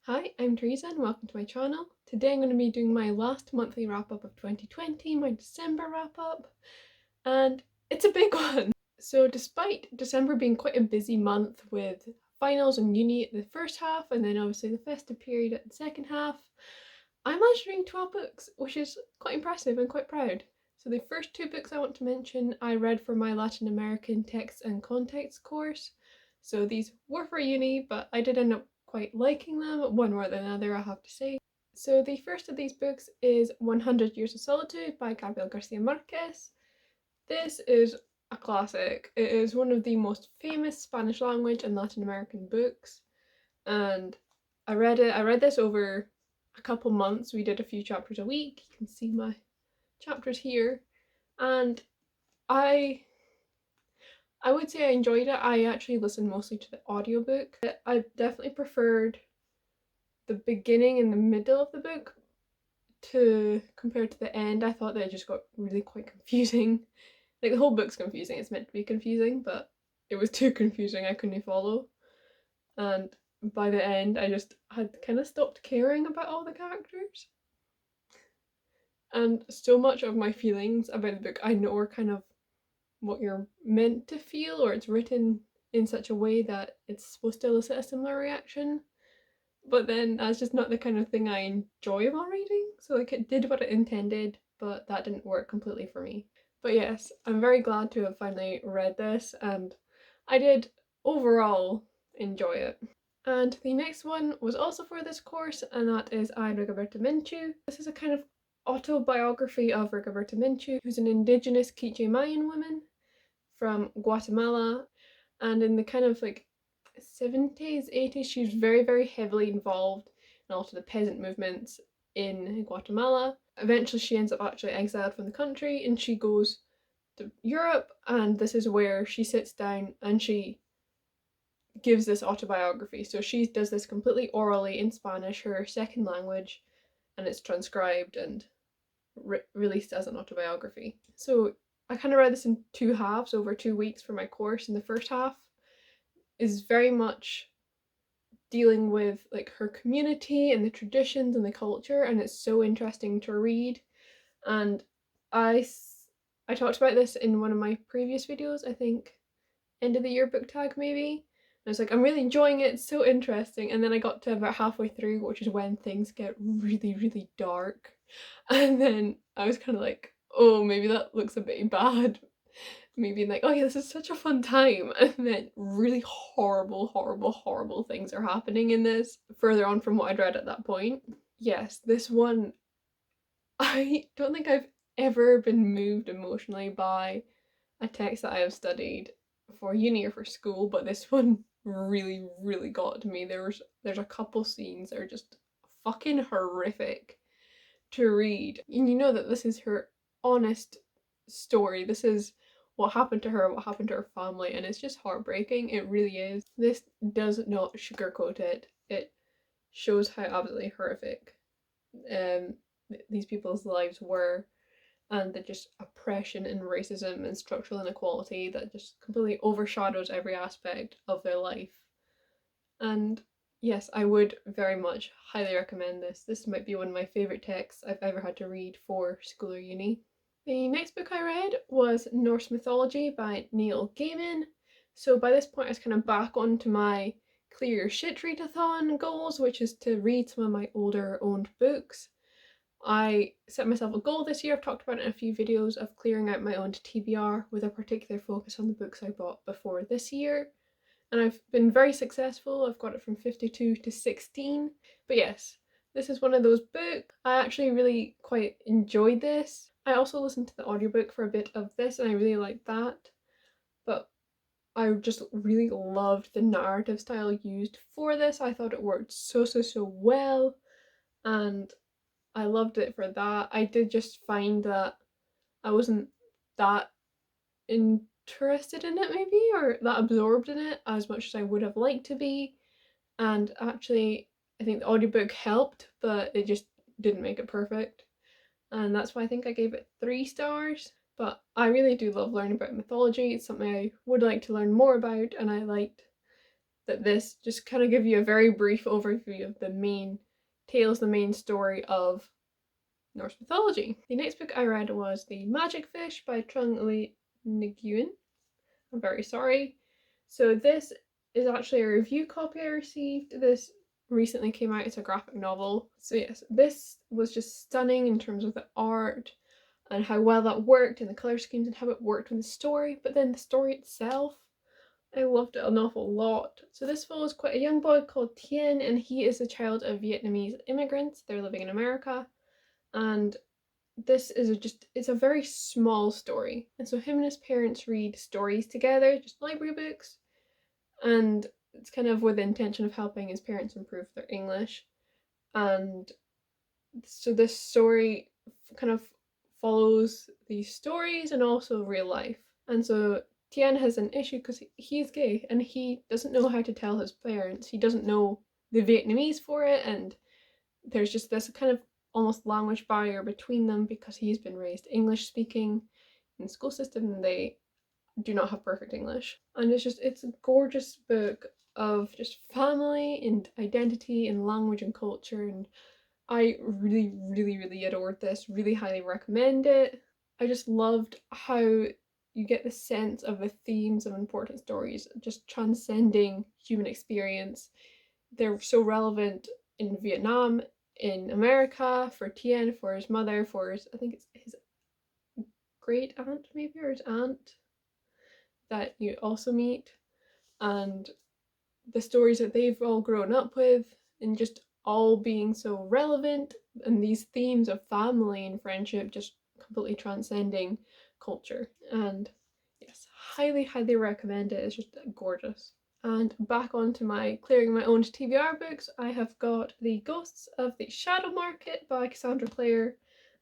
Hi, I'm Teresa and welcome to my channel. Today I'm going to be doing my last monthly wrap up of 2020, my December wrap up, and it's a big one. So despite December being quite a busy month with finals and uni at the first half and then obviously the festive period at the second half, I managed to read 12 books, which is quite impressive and quite proud. So the first two books I want to mention I read for my Latin American text and context course. So these were for uni, but I did end up quite liking them, one more than another I have to say. So the first of these books is 100 Years of Solitude by Gabriel Garcia Marquez. This is a classic. It is one of the most famous Spanish language and Latin American books, and I read this over a couple months. We did a few chapters a week. You can see my chapters here, and I I would say I enjoyed it. I actually listened mostly to the audiobook. I definitely preferred the beginning and the middle of the book to compared to the end. I thought that it just got really quite confusing. Like the whole book's confusing. It's meant to be confusing, but it was too confusing. I couldn't follow. And by the end, I just had kind of stopped caring about all the characters. And so much of my feelings about the book I know are kind of what you're meant to feel, or it's written in such a way that it's supposed to elicit a similar reaction. But then that's just not the kind of thing I enjoy about reading. So like it did what it intended, but that didn't work completely for me. But yes, I'm very glad to have finally read this, and I did overall enjoy it. And the next one was also for this course, and that is I, Rigoberta Menchú. This is a kind of autobiography of Rigoberta Menchú, who's an indigenous Quiche Mayan woman from Guatemala. And in the kind of like 70s, 80s, she was very, very heavily involved in a lot of the peasant movements in Guatemala. Eventually, she ends up actually exiled from the country and she goes to Europe, and this is where she sits down and she gives this autobiography. So she does this completely orally in Spanish, her second language, and it's transcribed and released as an autobiography. So I kind of read this in two halves over 2 weeks for my course, and the first half is very much dealing with like her community and the traditions and the culture, and it's so interesting to read. And I I talked about this in one of my previous videos, I think end of the year book tag maybe. I was like, I'm really enjoying it, it's so interesting. And then I got to about halfway through, which is when things get really, really dark. And then I was kind of like, oh, maybe that looks a bit bad. Me being like, oh yeah, this is such a fun time. And then really horrible, horrible, horrible things are happening in this further on from what I'd read at that point. Yes, this one, I don't think I've ever been moved emotionally by a text that I have studied for uni or for school, but this one really, really got to me. There's a couple scenes that are just fucking horrific to read. And you know that this is her honest story. This is what happened to her, what happened to her family, and it's just heartbreaking. It really is. This does not sugarcoat it. It shows how absolutely horrific these people's lives were, and the just oppression and racism and structural inequality that just completely overshadows every aspect of their life. And yes, I would very much highly recommend this. This might be one of my favourite texts I've ever had to read for school or uni. The next book I read was Norse Mythology by Neil Gaiman. So by this point I was kind of back onto my clear your shit readathon goals, which is to read some of my older owned books. I set myself a goal this year, I've talked about it in a few videos, of clearing out my own TBR with a particular focus on the books I bought before this year. And I've been very successful. I've got it from 52 to 16. But yes, this is one of those books. I actually really quite enjoyed this. I also listened to the audiobook for a bit of this and I really liked that. But I just really loved the narrative style used for this. I thought it worked so well, and I loved it for that. I did just find that I wasn't that interested in it maybe, or that absorbed in it as much as I would have liked to be. And actually I think the audiobook helped, but it just didn't make it perfect. And that's why I think I gave it 3 stars. But I really do love learning about mythology. It's something I would like to learn more about, and I liked that this just kind of give you a very brief overview of the main tales, the main story of Norse mythology. The next book I read was The Magic Fish by Trung Nguyen. I'm very sorry. So this is actually a review copy I received. This recently came out. It's a graphic novel. So yes, this was just stunning in terms of the art and how well that worked and the color schemes and how it worked with the story. But then the story itself, I loved it an awful lot. So this follows quite a young boy called Tien, and he is the child of Vietnamese immigrants. They're living in America, and this is it's a very small story. And so him and his parents read stories together, just library books, and it's kind of with the intention of helping his parents improve their English. And so this story kind of follows these stories and also real life. And so Tien has an issue because he's gay and he doesn't know how to tell his parents. He doesn't know the Vietnamese for it, and there's just this kind of almost language barrier between them because he's been raised English speaking in the school system and they do not have perfect English. And it's a gorgeous book of just family and identity and language and culture, and I really, really, really adored this. Really highly recommend it. I just loved how you get the sense of the themes of important stories just transcending human experience. They're so relevant in Vietnam, in America, for Tien, for his mother, for his, I think it's his great aunt maybe, or his aunt that you also meet, and the stories that they've all grown up with, and just all being so relevant, and these themes of family and friendship just completely transcending culture. And yes, highly, highly recommend it. It's just gorgeous. And back onto my clearing my own TBR books, I have got The Ghosts of the Shadow Market by Cassandra Clare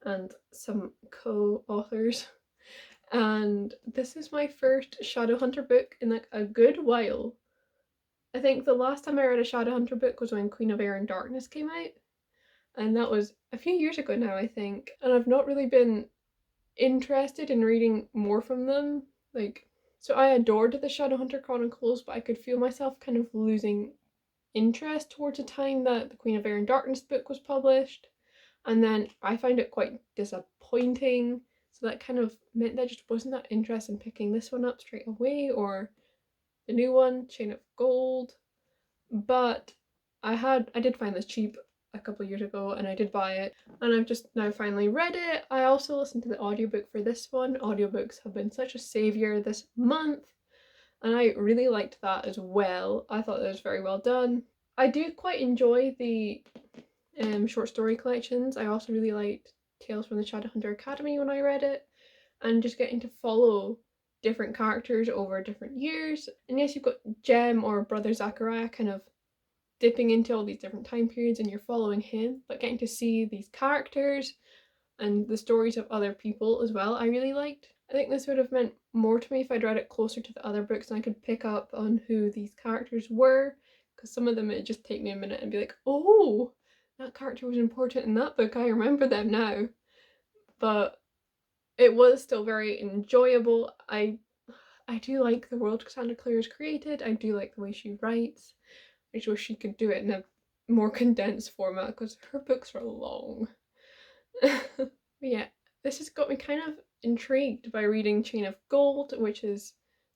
and some co-authors. And this is my first Shadowhunter book in like a good while. I think the last time I read a Shadowhunter book was when Queen of Air and Darkness came out, and that was a few years ago now, I think. And I've not really been interested in reading more from them. So I adored the Shadowhunter Chronicles, but I could feel myself kind of losing interest towards the time that the Queen of Air and Darkness book was published. And then I found it quite disappointing. So that kind of meant that I just wasn't that interested in picking this one up straight away or the new one, Chain of Gold. But I did find this cheap a couple years ago and I did buy it, and I've just now finally read it. I also listened to the audiobook for this one. Audiobooks have been such a savior this month, and I really liked that as well. I thought that was very well done. I do quite enjoy the short story collections. I also really liked Tales from the Shadowhunter Academy when I read it, and just getting to follow different characters over different years. And yes, you've got Jem or Brother Zachariah kind of dipping into all these different time periods and you're following him, but getting to see these characters and the stories of other people as well, I really liked. I think this would have meant more to me if I'd read it closer to the other books and I could pick up on who these characters were, because some of them it'd just take me a minute and be like, oh, that character was important in that book, I remember them now. But it was still very enjoyable. I do like the world Cassandra Clare has created. I do like the way she writes. I just wish she could do it in a more condensed format because her books are long. But yeah, this has got me kind of intrigued by reading Chain of Gold, which is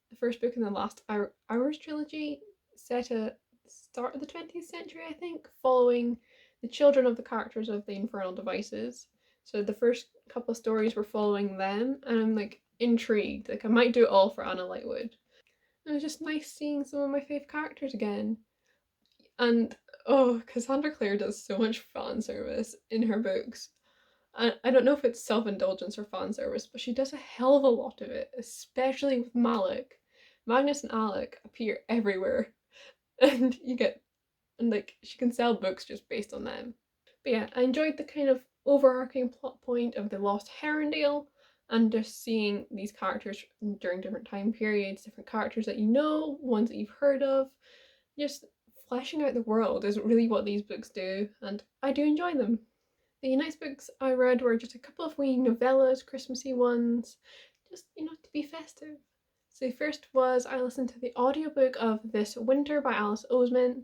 the first book in the Last Hours trilogy, set at the start of the 20th century, I think, following the children of the characters of the Infernal Devices. So the first couple of stories were following them, and I'm like intrigued. Like I might do it all for Anna Lightwood. It was just nice seeing some of my fave characters again. And oh, Cassandra Clare does so much fan service in her books. I don't know if it's self-indulgence or fan service, but she does a hell of a lot of it, especially with Malik. Magnus and Alec appear everywhere, and she can sell books just based on them. But yeah, I enjoyed the kind of overarching plot point of the Lost Herondale, and just seeing these characters during different time periods, different characters that you know, ones that you've heard of, just fleshing out the world is really what these books do, and I do enjoy them. The next books I read were just a couple of wee novellas, Christmassy ones, just, to be festive. So the first was I listened to the audiobook of This Winter by Alice Oseman.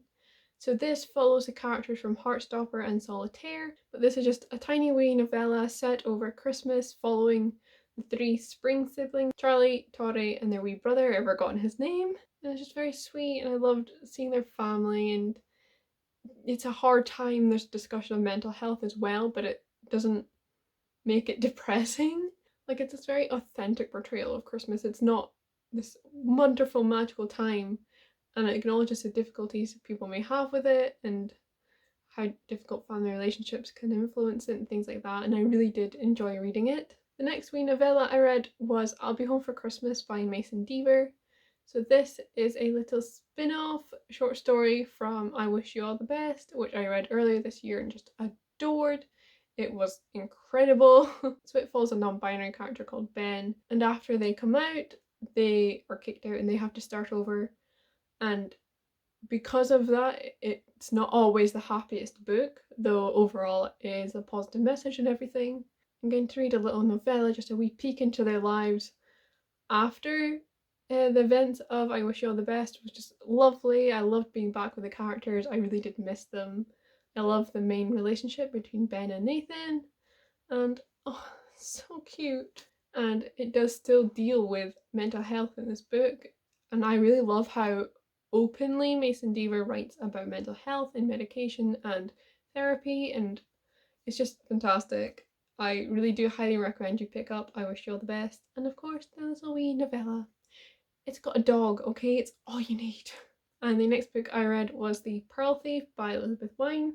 So this follows the characters from Heartstopper and Solitaire, but this is just a tiny wee novella set over Christmas following the three spring siblings, Charlie, Tori, and their wee brother. I've forgotten his name. And it's just very sweet, and I loved seeing their family, and it's a hard time. There's discussion of mental health as well, but it doesn't make it depressing. Like, it's this very authentic portrayal of Christmas. It's not this wonderful magical time, and it acknowledges the difficulties people may have with it and how difficult family relationships can influence it and things like that, and I really did enjoy reading it. The next wee novella I read was I'll Be Home for Christmas by Mason Deaver. So this is a little spin-off short story from I Wish You All the Best, which I read earlier this year and just adored. It was incredible. So it follows a non-binary character called Ben, and after they come out, they are kicked out and they have to start over. And because of that, it's not always the happiest book, though overall it is a positive message and everything. I'm going to read a little novella, just a wee peek into their lives after the events of I Wish You All the Best. It was just lovely. I loved being back with the characters. I really did miss them. I love the main relationship between Ben and Nathan, and oh, so cute. And it does still deal with mental health in this book, and I really love how openly Mason Deaver writes about mental health and medication and therapy, and it's just fantastic. I really do highly recommend you pick up I Wish You All the Best. And of course, there's a wee novella. It's got a dog, okay? It's all you need. And the next book I read was The Pearl Thief by Elizabeth Wine.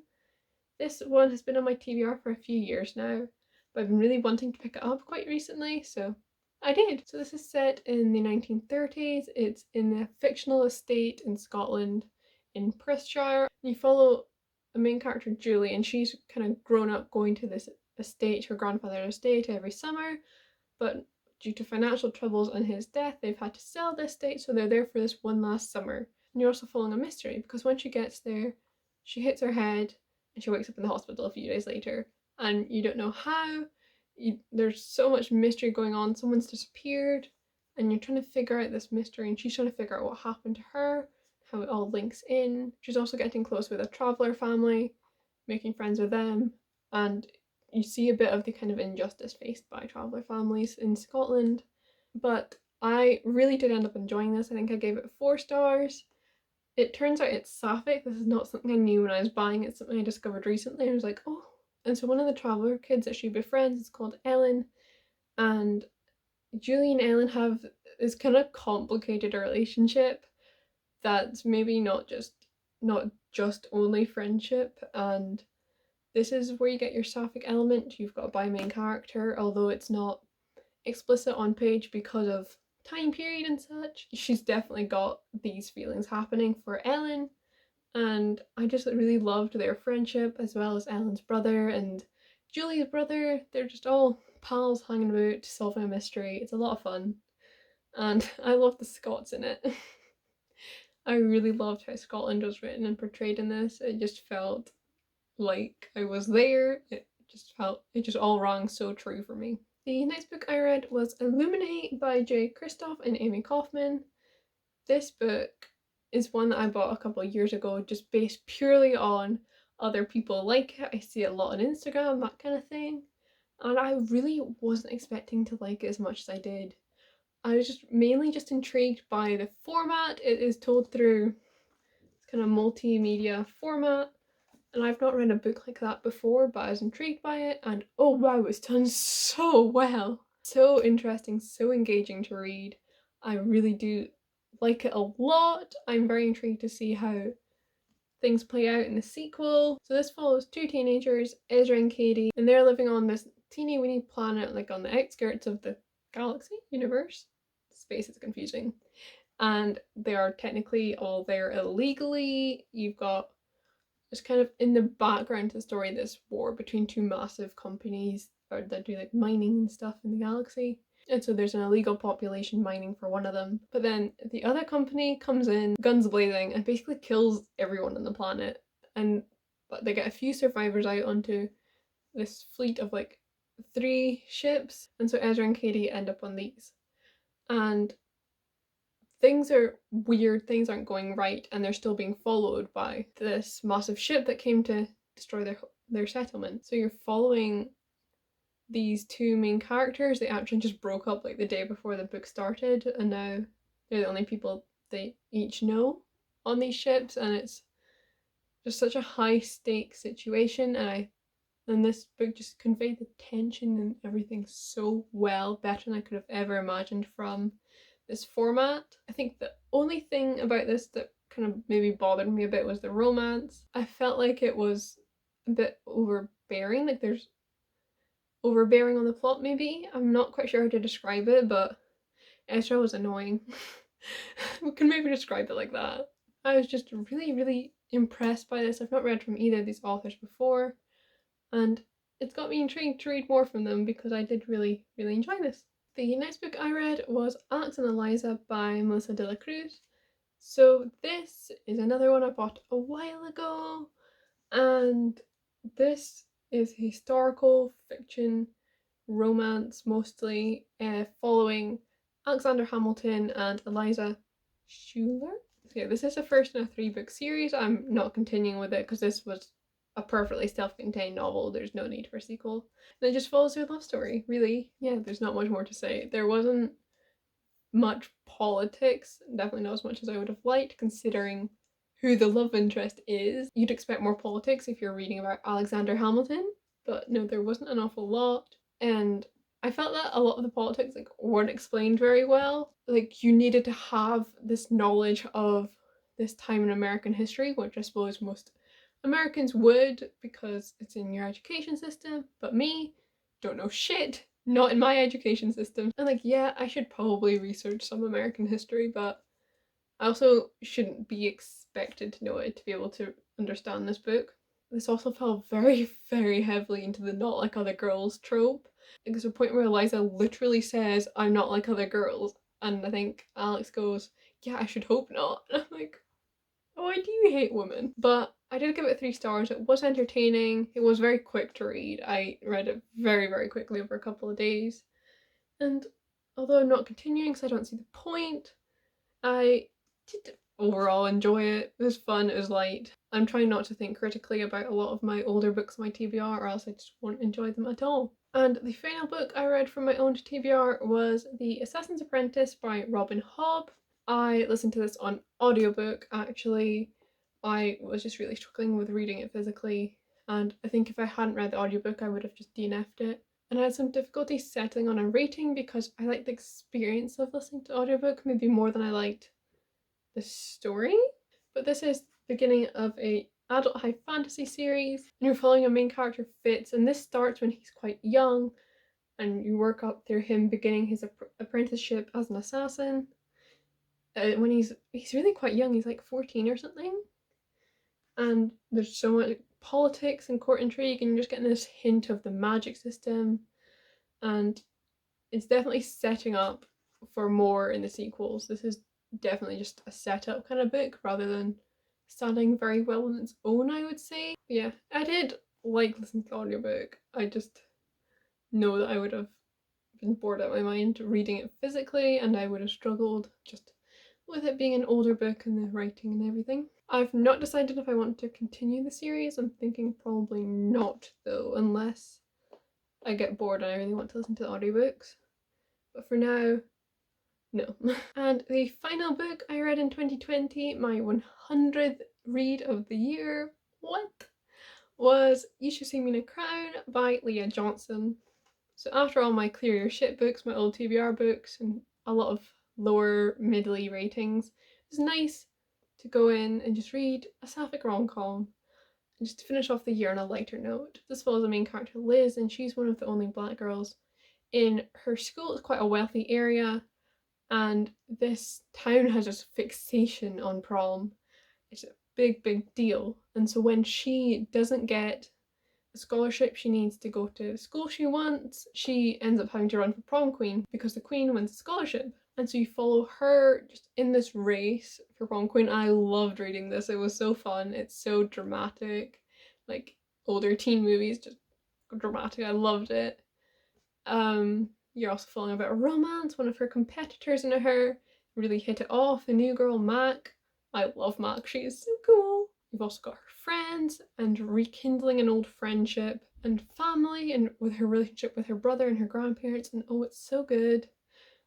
This one has been on my TBR for a few years now, but I've been really wanting to pick it up quite recently, so I did. So this is set in the 1930s. It's in a fictional estate in Scotland, in Perthshire. You follow a main character, Julie, and she's kind of grown up going to this estate, her grandfather's estate, every summer, but due to financial troubles and his death, they've had to sell the estate, so they're there for this one last summer. And you're also following a mystery, because when she gets there, she hits her head, and she wakes up in the hospital a few days later, and you don't know how. There's so much mystery going on. Someone's disappeared, and you're trying to figure out this mystery, and she's trying to figure out what happened to her, how it all links in. She's also getting close with a traveller family, making friends with them, and you see a bit of the kind of injustice faced by traveller families in Scotland. But I really did end up enjoying this. I think I gave it 4 stars. It turns out it's sapphic. This is not something I knew when I was buying it. It's something I discovered recently. I was like, oh. And so one of the traveller kids that she befriends is called Ellen, and Julie and Ellen have this kind of complicated relationship that's maybe not just only friendship, and this is where you get your sapphic element. You've got a bi-main character, although it's not explicit on page because of time period and such. She's definitely got these feelings happening for Ellen, and I just really loved their friendship, as well as Ellen's brother and Julie's brother. They're just all pals hanging about solving a mystery. It's a lot of fun, and I love the Scots in it. I really loved how Scotland was written and portrayed in this. It just felt like I was there. It just all rang so true for me. The next book I read was Illuminae by Jay Kristoff and Amy Kaufman. This book is one that I bought a couple of years ago, just based purely on other people like it. I see it a lot on Instagram, that kind of thing. And I really wasn't expecting to like it as much as I did. I was just mainly just intrigued by the format. It is told through this kind of multimedia format, and I've not read a book like that before, but I was intrigued by it, and oh wow, it's done so well. So interesting, so engaging to read. I really do like it a lot. I'm very intrigued to see how things play out in the sequel. So this follows 2 teenagers, Ezra and Katie, and they're living on this teeny weeny planet, like on the outskirts of the galaxy, universe. Space is confusing. And they are technically all there illegally. You've got just kind of in the background to the story this war between 2 massive companies that do like mining and stuff in the galaxy. And so there's an illegal population mining for one of them. But then the other company comes in, guns blazing, and basically kills everyone on the planet. But they get a few survivors out onto this fleet of like 3 ships. And so Ezra and Katie end up on these. And things are weird, things aren't going right, and they're still being followed by this massive ship that came to destroy their settlement. So you're following these two main characters. They actually just broke up like the day before the book started, and now they're the only people they each know on these ships, and it's just such a high stakes situation. And this book just conveyed the tension and everything so well, better than I could have ever imagined from this format. I think the only thing about this that kind of maybe bothered me a bit was the romance. I felt like it was a bit overbearing, like there's overbearing on the plot maybe. I'm not quite sure how to describe it, but Ezra was annoying. We can maybe describe it like that. I was just really, really impressed by this. I've not read from either of these authors before, and it's got me intrigued to read more from them because I did really, really enjoy this. The next book I read was Alex and Eliza by Melissa de la Cruz. So this is another one I bought a while ago, and this is historical fiction romance mostly, following Alexander Hamilton and Eliza Schuler. So yeah, this is the first in a 3-book series. I'm not continuing with it because this was a perfectly self-contained novel. There's no need for a sequel. And it just follows their love story, really. Yeah, there's not much more to say. There wasn't much politics, definitely not as much as I would have liked, considering who the love interest is. You'd expect more politics if you're reading about Alexander Hamilton, but no, there wasn't an awful lot. And I felt that a lot of the politics like weren't explained very well. Like you needed to have this knowledge of this time in American history, which I suppose most Americans would because it's in your education system, but me, don't know shit. Not in my education system. And like, yeah, I should probably research some American history, but I also shouldn't be expected to know it to be able to understand this book. This also fell very, very heavily into the not like other girls trope. There's a point where Eliza literally says, I'm not like other girls. And I think Alex goes, yeah, I should hope not. And I'm like, oh, I do hate women. But I did give it 3 stars. It was entertaining. It was very quick to read. I read it very, very quickly over a couple of days. And although I'm not continuing because I don't see the point, I did overall enjoy it. It was fun, it was light. I'm trying not to think critically about a lot of my older books on my TBR or else I just won't enjoy them at all. And the final book I read from my own TBR was The Assassin's Apprentice by Robin Hobb. I listened to this on audiobook actually. I was just really struggling with reading it physically, and I think if I hadn't read the audiobook I would have just DNF'd it. And I had some difficulty settling on a rating because I liked the experience of listening to audiobook maybe more than I liked the story. But this is the beginning of a adult high fantasy series, and you're following a main character Fitz, and this starts when he's quite young, and you work up through him beginning his apprenticeship as an assassin. When he's really quite young, he's like 14 or something, and there's so much politics and court intrigue, and you're just getting this hint of the magic system, and it's definitely setting up for more in the sequels. This is definitely just a setup kind of book rather than standing very well on its own, I would say. But yeah, I did like listening to the audiobook. I just know that I would have been bored out of my mind reading it physically, and I would have struggled just with it being an older book and the writing and everything. I've not decided if I want to continue the series. I'm thinking probably not though, unless I get bored and I really want to listen to the audiobooks. But for now, no. And the final book I read in 2020, my 100th read of the year, was You Should See Me in a Crown by Leah Johnson. So after all my Clear Your Shit books, my old TBR books, and a lot of lower middly ratings, it's nice to go in and just read a sapphic rom-com and just to finish off the year on a lighter note. This follows the main character Liz, and she's one of the only black girls in her school. It's quite a wealthy area, and this town has this fixation on prom. It's a big, big deal. And so when she doesn't get the scholarship she needs to go to the school she wants, she ends up having to run for prom queen because the queen wins the scholarship. And so you follow her just in this race for prom queen. I loved reading this. It was so fun. It's so dramatic. Like older teen movies, just dramatic. I loved it. You're also following a bit of romance. One of her competitors and her really hit it off. The new girl, Mac. I love Mac, she is so cool. We've also got her friends and rekindling an old friendship and family and with her relationship with her brother and her grandparents, and oh, it's so good.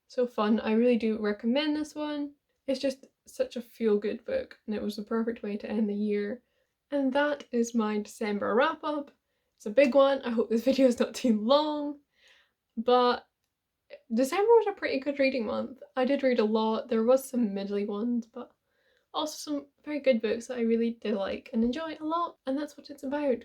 So fun. I really do recommend this one. It's just such a feel-good book and it was the perfect way to end the year. And that is my December wrap-up. It's a big one. I hope this video is not too long, but December was a pretty good reading month. I did read a lot. There was some middly ones, but also some very good books that I really did like and enjoy a lot, and that's what it's about.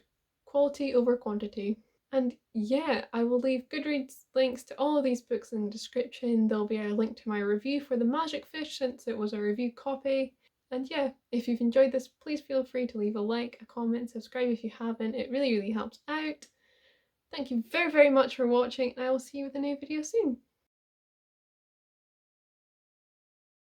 Quality over quantity. And yeah, I will leave Goodreads links to all of these books in the description. There'll be a link to my review for The Magic Fish since it was a review copy. And yeah, if you've enjoyed this, please feel free to leave a like, a comment, subscribe if you haven't. It really, really helps out. Thank you very, very much for watching, and I will see you with a new video soon.